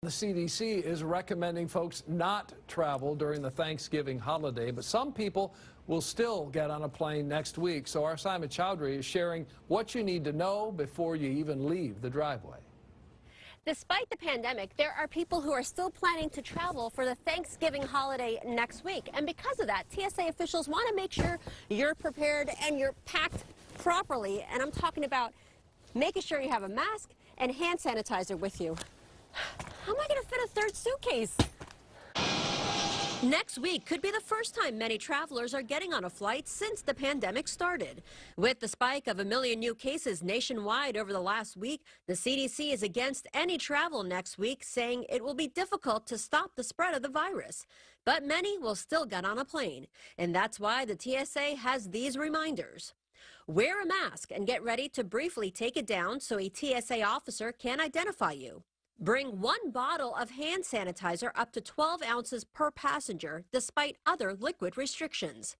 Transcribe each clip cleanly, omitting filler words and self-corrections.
The CDC is recommending folks not travel during the Thanksgiving holiday, but some people will still get on a plane next week. So our Simon Chowdhury is sharing what you need to know before you even leave the driveway. Despite the pandemic, there are people who are still planning to travel for the Thanksgiving holiday next week. And because of that, TSA officials want to make sure you're prepared and you're packed properly. And I'm talking about making sure you have a mask and hand sanitizer with you. How am I going to fit a third suitcase? Next week could be the first time many travelers are getting on a flight since the pandemic started. With the spike of 1 million new cases nationwide over the last week, the CDC is against any travel next week, saying it will be difficult to stop the spread of the virus. But many will still get on a plane, and that's why the TSA has these reminders. Wear a mask and get ready to briefly take it down so a TSA officer can identify you. Bring 1 bottle of hand sanitizer up to 12 ounces per passenger, despite other liquid restrictions.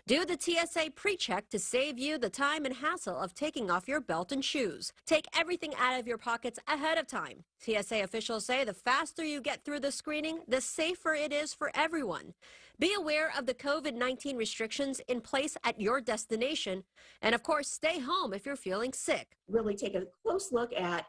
Do the TSA pre-check to save you the time and hassle of taking off your belt and shoes. Take everything out of your pockets ahead of time. TSA officials say the faster you get through the screening, the safer it is for everyone. Be aware of the COVID-19 restrictions in place at your destination. And of course, stay home if you're feeling sick. Really take a close look at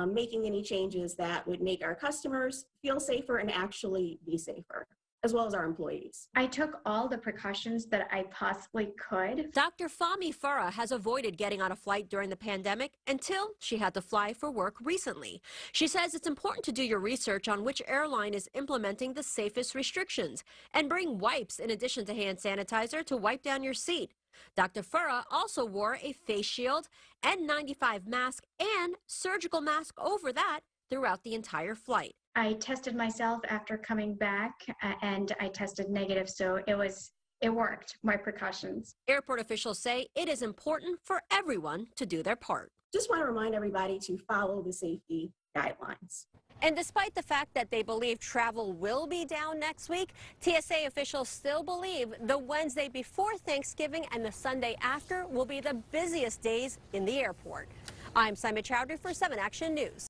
making any changes that would make our customers feel safer and actually be safer, as well as our employees. I took all the precautions that I possibly could. Dr. Fahmi Farah has avoided getting on a flight during the pandemic until she had to fly for work recently. She says it's important to do your research on which airline is implementing the safest restrictions and bring wipes in addition to hand sanitizer to wipe down your seat. Dr. Farah also wore a face shield, N95 mask, and surgical mask over that throughout the entire flight. I tested myself after coming back and I tested negative, so it worked, my precautions. Airport officials say it is important for everyone to do their part. Just want to remind everybody to follow the safety guidelines. And despite the fact that they believe travel will be down next week, TSA officials still believe the Wednesday before Thanksgiving and the Sunday after will be the busiest days in the airport. I'm Simon Chowdhury for 7 Action News.